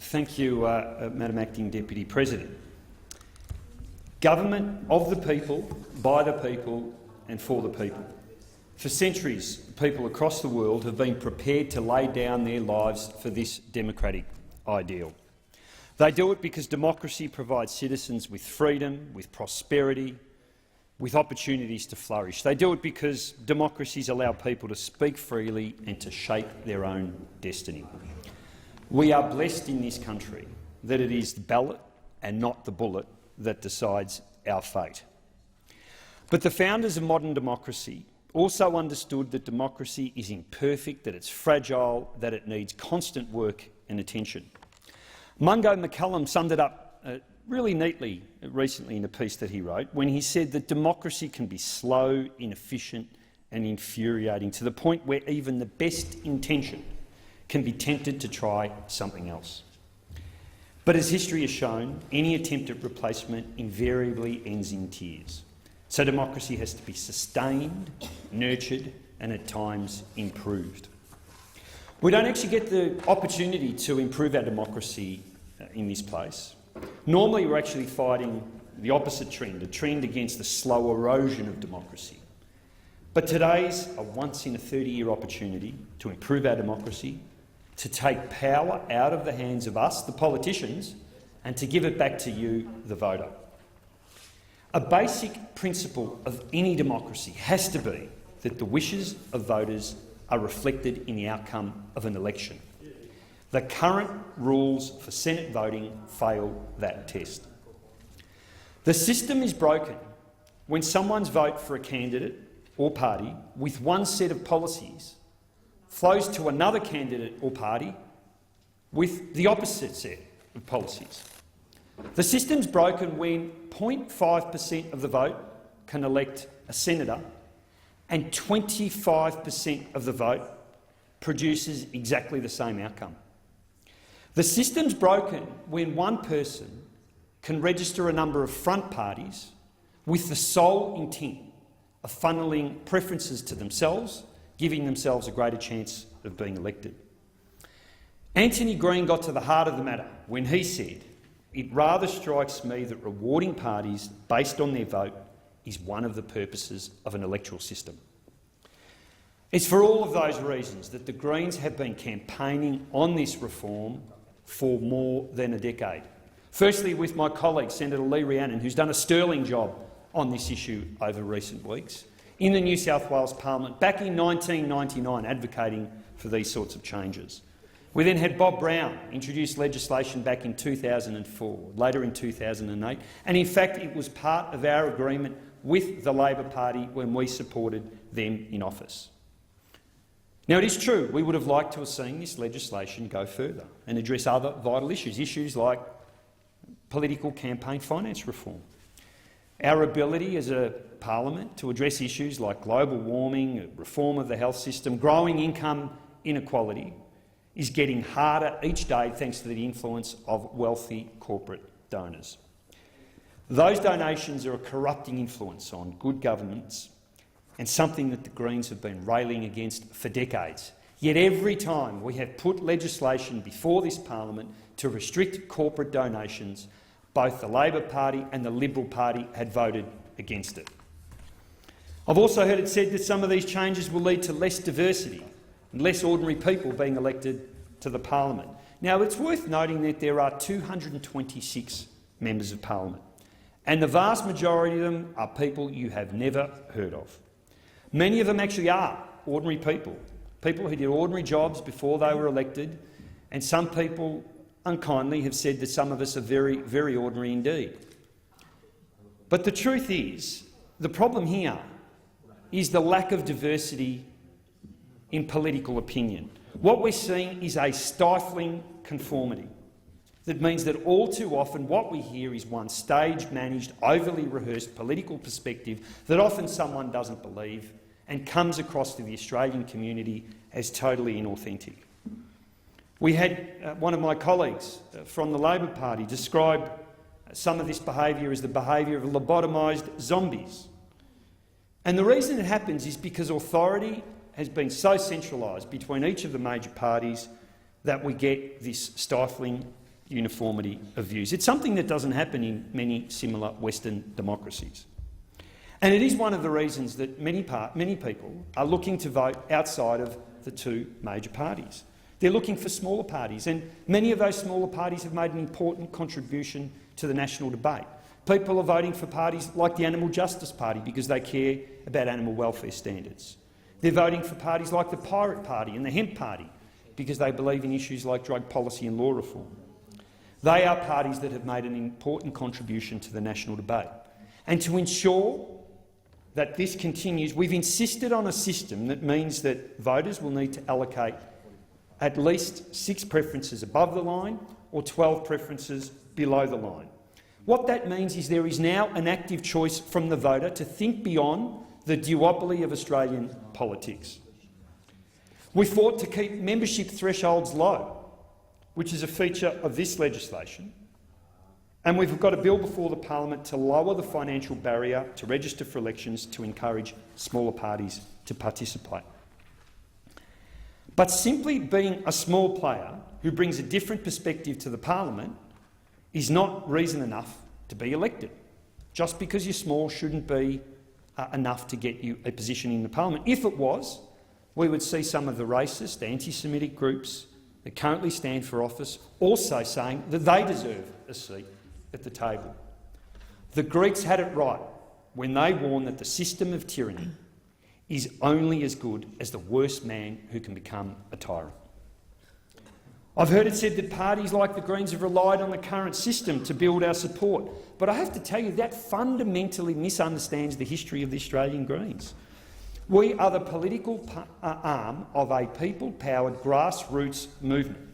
Thank you, Madam Acting Deputy President. Government of the people, by the people and for the people. For centuries, people across the world have been prepared to lay down their lives for this democratic ideal. They do it because democracy provides citizens with freedom, with prosperity, with opportunities to flourish. They do it because democracies allow people to speak freely and to shape their own destiny. We are blessed in this country that it is the ballot and not the bullet that decides our fate. But the founders of modern democracy also understood that democracy is imperfect, that it's fragile, that it needs constant work and attention. Mungo McCallum summed it up really neatly recently in a piece that he wrote when he said that democracy can be slow, inefficient and infuriating to the point where even the best intention can be tempted to try something else. But as history has shown, any attempt at replacement invariably ends in tears. So democracy has to be sustained, nurtured and at times improved. We don't actually get the opportunity to improve our democracy in this place. Normally we're actually fighting the opposite trend, a trend against the slow erosion of democracy. But today's a once-in-a-30-year opportunity to improve our democracy, to take power out of the hands of us, the politicians, and to give it back to you, the voter. A basic principle of any democracy has to be that the wishes of voters are reflected in the outcome of an election. The current rules for Senate voting fail that test. The system is broken when someone's vote for a candidate or party with one set of policies flows to another candidate or party with the opposite set of policies. The system's broken when 0.5% of the vote can elect a senator and 25% of the vote produces exactly the same outcome. The system's broken when one person can register a number of front parties with the sole intent of funneling preferences to themselves, giving themselves a greater chance of being elected. Anthony Green got to the heart of the matter when he said, "It rather strikes me that rewarding parties based on their vote is one of the purposes of an electoral system." It's for all of those reasons that the Greens have been campaigning on this reform for more than a decade. Firstly, with my colleague, Senator Lee Rhiannon, who's done a sterling job on this issue over recent weeks, in the New South Wales Parliament back in 1999 advocating for these sorts of changes. We then had Bob Brown introduce legislation back in 2004, later in 2008, and in fact it was part of our agreement with the Labor Party when we supported them in office. Now, it is true we would have liked to have seen this legislation go further and address other vital issues like political campaign finance reform. Our ability as a parliament to address issues like global warming, reform of the health system, growing income inequality is getting harder each day thanks to the influence of wealthy corporate donors. Those donations are a corrupting influence on good governance and something that the Greens have been railing against for decades. Yet every time we have put legislation before this parliament to restrict corporate donations, both the Labor Party and the Liberal Party had voted against it. I've also heard it said that some of these changes will lead to less diversity and less ordinary people being elected to the parliament. Now, it's worth noting that there are 226 members of parliament, and the vast majority of them are people you have never heard of. Many of them actually are ordinary people, people who did ordinary jobs before they were elected, and some people unkindly have said that some of us are very, very ordinary indeed. But the truth is, the problem here is the lack of diversity in political opinion. What we're seeing is a stifling conformity. That means that all too often what we hear is one stage-managed, overly rehearsed political perspective that often someone doesn't believe and comes across to the Australian community as totally inauthentic. We had one of my colleagues from the Labor Party describe some of this behaviour as the behaviour of lobotomised zombies. And the reason it happens is because authority has been so centralised between each of the major parties that we get this stifling uniformity of views. It's something that doesn't happen in many similar Western democracies. And it is one of the reasons that many people are looking to vote outside of the two major parties. They're looking for smaller parties, and many of those smaller parties have made an important contribution to the national debate. People are voting for parties like the Animal Justice Party because they care about animal welfare standards. They're voting for parties like the Pirate Party and the Hemp Party because they believe in issues like drug policy and law reform. They are parties that have made an important contribution to the national debate. And to ensure that this continues, we've insisted on a system that means that voters will need to allocate at least 6 preferences above the line or 12 preferences below the line. What that means is there is now an active choice from the voter to think beyond the duopoly of Australian politics. We fought to keep membership thresholds low, which is a feature of this legislation, and we've got a bill before the parliament to lower the financial barrier to register for elections to encourage smaller parties to participate. But simply being a small player who brings a different perspective to the parliament is not reason enough to be elected. Just because you're small shouldn't be enough to get you a position in the parliament. If it was, we would see some of the racist, anti-Semitic groups that currently stand for office also saying that they deserve a seat at the table. The Greeks had it right when they warned that the system of tyranny is only as good as the worst man who can become a tyrant. I've heard it said that parties like the Greens have relied on the current system to build our support, but I have to tell you that fundamentally misunderstands the history of the Australian Greens. We are the political arm of a people-powered grassroots movement.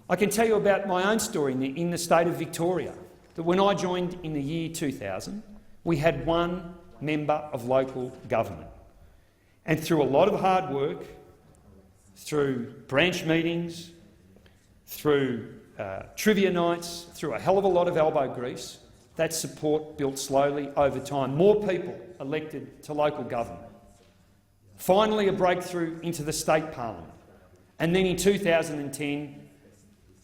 I can tell you about my own story in the state of Victoria, that when I joined in the year 2000, we had 1 member of local government. And through a lot of hard work, through branch meetings, through trivia nights, through a hell of a lot of elbow grease, that support built slowly over time. More people elected to local government. Finally, a breakthrough into the state parliament. And then in 2010,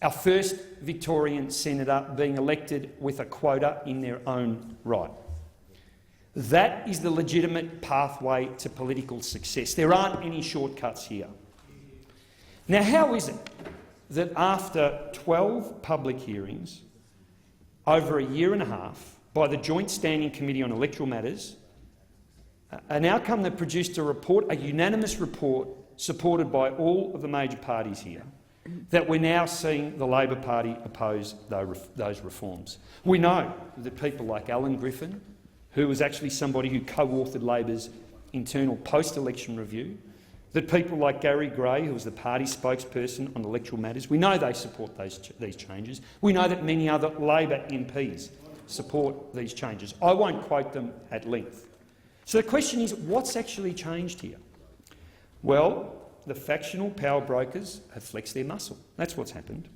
our first Victorian senator being elected with a quota in their own right. That is the legitimate pathway to political success. There aren't any shortcuts here. Now, how is it that after 12 public hearings over a year and a half by the Joint Standing Committee on Electoral Matters, an outcome that produced a report, a unanimous report supported by all of the major parties here, that we're now seeing the Labor Party oppose those reforms? We know that people like Alan Griffin, who was actually somebody who co-authored Labor's internal post-election review, that people like Gary Gray, who was the party spokesperson on electoral matters, we know they support these changes. We know that many other Labor MPs support these changes. I won't quote them at length. So the question is, what's actually changed here? Well, the factional power brokers have flexed their muscle. That's what's happened.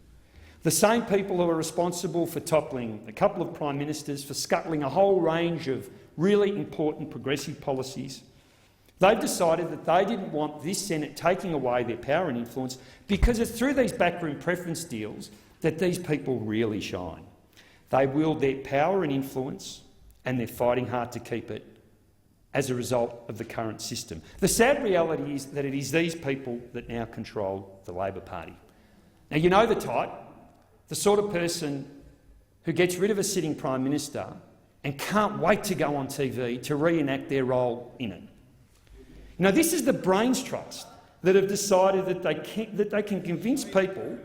The same people who are responsible for toppling a couple of prime ministers, for scuttling a whole range of really important progressive policies, they've decided that they didn't want this Senate taking away their power and influence, because it's through these backroom preference deals that these people really shine. They wield their power and influence, and they're fighting hard to keep it as a result of the current system. The sad reality is that it is these people that now control the Labor Party. Now, you know the type, the sort of person who gets rid of a sitting Prime Minister and can't wait to go on TV to reenact their role in it. Now, this is the brains trust that have decided that they can convince people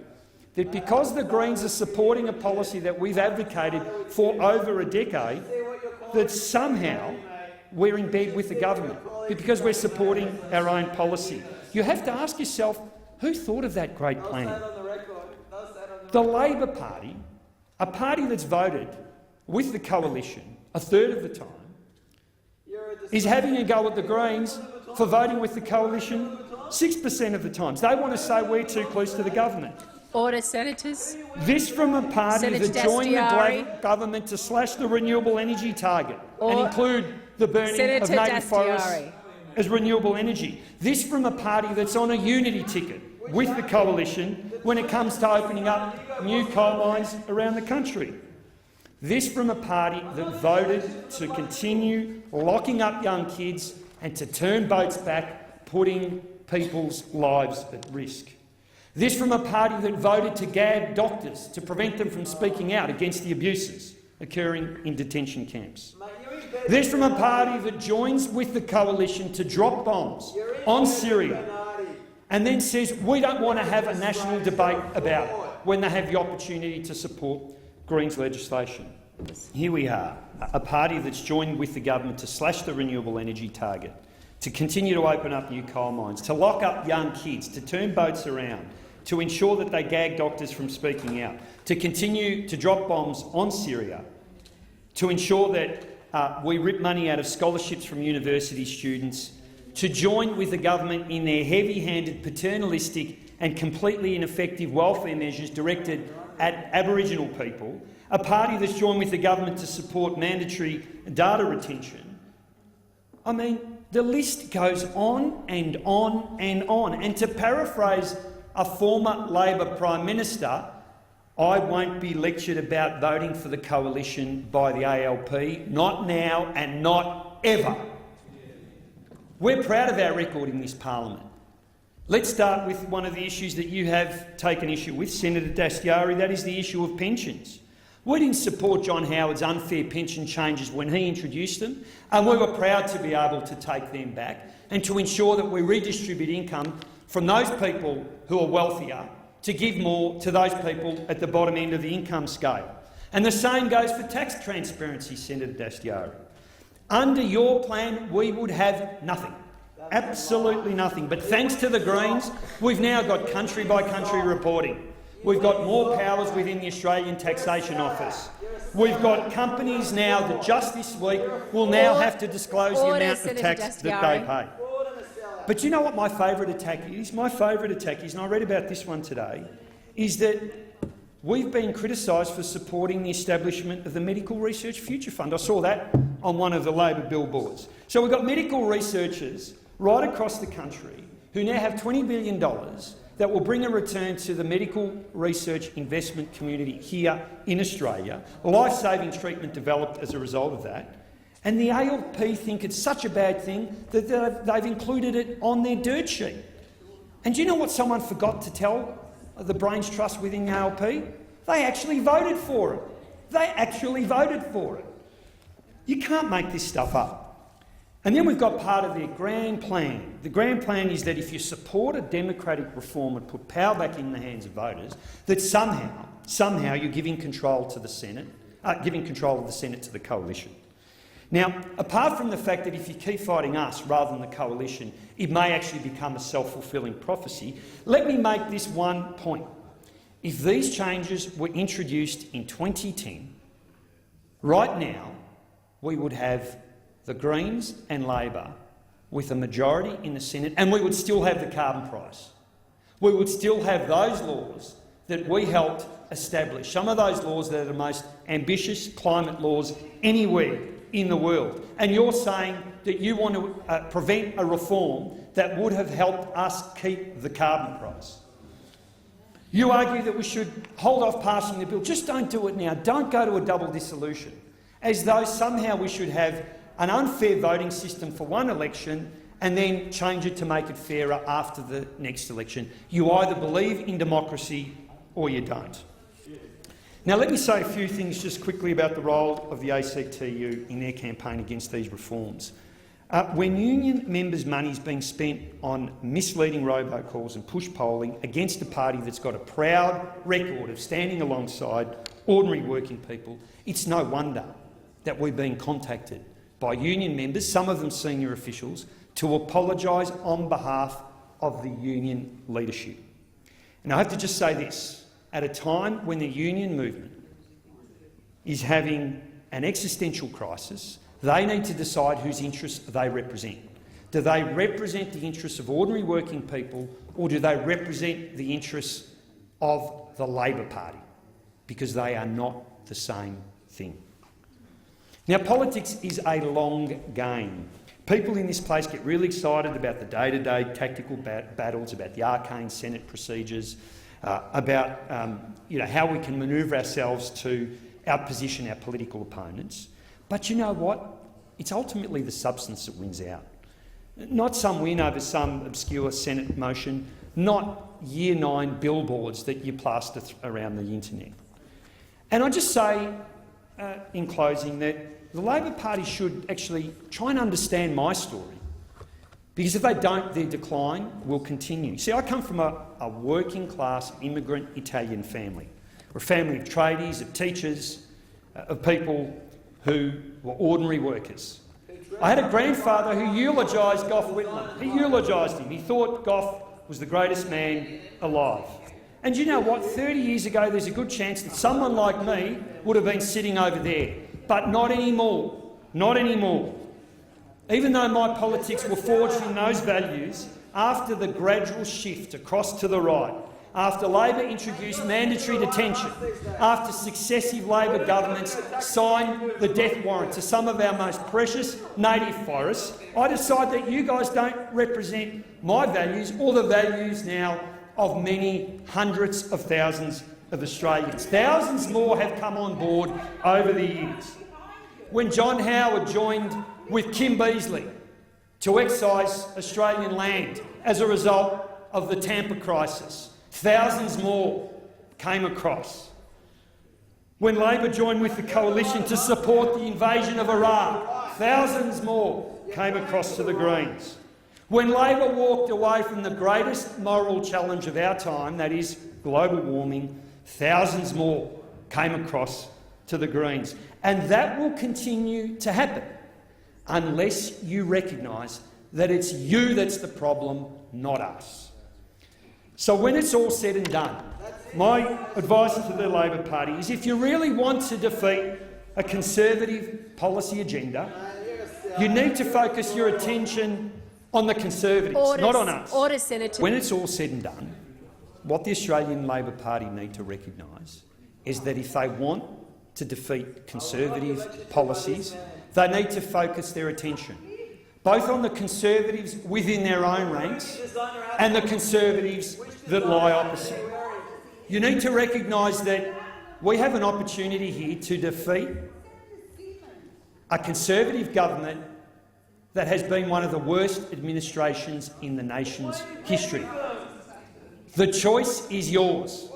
that because the Greens are supporting a policy that we've advocated for over a decade, that somehow we're in bed with the government because we're supporting our own policy. You have to ask yourself, who thought of that great plan? The Labor Party, a party that's voted with the coalition a third of the time, is having a go at the Greens for voting with the coalition 6% of the times. They want to say we're too close to the government. Order, senators. This from a party Senator that joined the Black government to slash the renewable energy target and include the burning of native forests as renewable energy. This from a party that's on a unity ticket with the coalition when it comes to opening up new coal mines around the country. This from a party that voted to continue locking up young kids and to turn boats back, putting people's lives at risk. This from a party that voted to gag doctors to prevent them from speaking out against the abuses occurring in detention camps. This from a party that joins with the coalition to drop bombs on Syria and then says we don't want to have a national debate about it when they have the opportunity to support Greens legislation. Here we are, a party that's joined with the government to slash the renewable energy target, to continue to open up new coal mines, to lock up young kids, to turn boats around, to ensure that they gag doctors from speaking out, to continue to drop bombs on Syria, to ensure that we rip money out of scholarships from university students, to join with the government in their heavy-handed, paternalistic and completely ineffective welfare measures directed at Aboriginal people, a party that's joined with the government to support mandatory data retention. I mean, the list goes on and on and on. And to paraphrase a former Labor Prime Minister, I won't be lectured about voting for the coalition by the ALP, not now and not ever. We're proud of our record in this parliament. Let's start with one of the issues that you have taken issue with, Senator Dastyari, that is the issue of pensions. We didn't support John Howard's unfair pension changes when he introduced them, and we were proud to be able to take them back and to ensure that we redistribute income from those people who are wealthier to give more to those people at the bottom end of the income scale. And the same goes for tax transparency, Senator Dastyari. Under your plan, we would have nothing. Absolutely nothing. But thanks to the Greens, we've now got country-by-country reporting. We've got more powers within the Australian Taxation Office. We've got companies now that just this week will now have to disclose the amount of tax that they pay. But you know what my favourite attack is? My favourite attack is, and I read about this one today, is that we've been criticised for supporting the establishment of the Medical Research Future Fund. I saw that on one of the Labor billboards. So we've got medical researchers right across the country who now have $20 billion that will bring a return to the medical research investment community here in Australia, life-saving treatment developed as a result of that. And the ALP think it's such a bad thing that they've included it on their dirt sheet. And do you know what someone forgot to tell the Brains Trust within the ALP? They actually voted for it. They actually voted for it. You can't make this stuff up. And then we've got part of their grand plan. The grand plan is that if you support a democratic reform and put power back in the hands of voters, that somehow you're giving control to the Senate, giving control of the Senate to the coalition. Now, apart from the fact that if you keep fighting us rather than the coalition, it may actually become a self-fulfilling prophecy, let me make this one point. If these changes were introduced in 2010, right now we would have the Greens and Labor with a majority in the Senate, and we would still have the carbon price. We would still have those laws that we helped establish, some of those laws that are the most ambitious climate laws anywhere in the world. And you're saying that you want to prevent a reform that would have helped us keep the carbon price. You argue that we should hold off passing the bill. Just don't do it now. Don't go to a double dissolution, as though somehow we should have an unfair voting system for one election and then change it to make it fairer after the next election. You either believe in democracy or you don't. Now, let me say a few things just quickly about the role of the ACTU in their campaign against these reforms. When union members' money is being spent on misleading robocalls and push polling against a party that's got a proud record of standing alongside ordinary working people, it's no wonder that we're being contacted by union members, some of them senior officials, to apologise on behalf of the union leadership. And I have to just say this. At a time when the union movement is having an existential crisis, they need to decide whose interests they represent. Do they represent the interests of ordinary working people, or do they represent the interests of the Labor Party? Because they are not the same thing. Now, politics is a long game. People in this place get really excited about the day-to-day tactical battles, about the arcane Senate procedures, about how we can manoeuvre ourselves to outposition our political opponents. But you know what? It's ultimately the substance that wins out. Not some win over some obscure Senate motion, not Year 9 billboards that you plaster around the internet. And I just say, in closing, that the Labor Party should actually try and understand my story, because if they don't, their decline will continue. See, I come from a working-class immigrant Italian family. We're a family of tradies, of teachers, of people who were ordinary workers. I had a grandfather who eulogised Gough Whitlam. He eulogised him. He thought Gough was the greatest man alive. And you know what? 30 years ago, there's a good chance that someone like me would have been sitting over there. But not anymore. Not anymore. Even though my politics were forged in those values, after the gradual shift across to the right, after Labor introduced mandatory detention, after successive Labor governments signed the death warrant to some of our most precious native forests, I decide that you guys don't represent my values or the values now of many hundreds of thousands of Australians. Thousands more have come on board over the years. When John Howard joined with Kim Beazley to excise Australian land as a result of the Tampa crisis, thousands more came across. When Labor joined with the coalition to support the invasion of Iraq, thousands more came across to the Greens. When Labor walked away from the greatest moral challenge of our time, that is global warming, thousands more came across to the Greens. And that will continue to happen unless you recognise that it's you that's the problem, not us. So when it's all said and done, my advice to the Labor Party is, if you really want to defeat a Conservative policy agenda, you need to focus your attention on the Conservatives, not on us. Order, Senator. When it's all said and done, what the Australian Labor Party need to recognise is that if they want to defeat Conservative policies, they need to focus their attention both on the Conservatives within their own ranks and the Conservatives that lie opposite. You need to recognise that we have an opportunity here to defeat a Conservative government that has been one of the worst administrations in the nation's history. The choice is yours.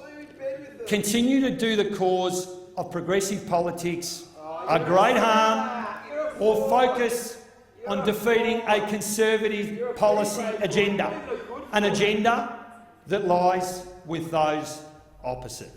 Continue to do the cause of progressive politics a great harm, or focus on defeating a Conservative policy agenda, an agenda that lies with those opposite.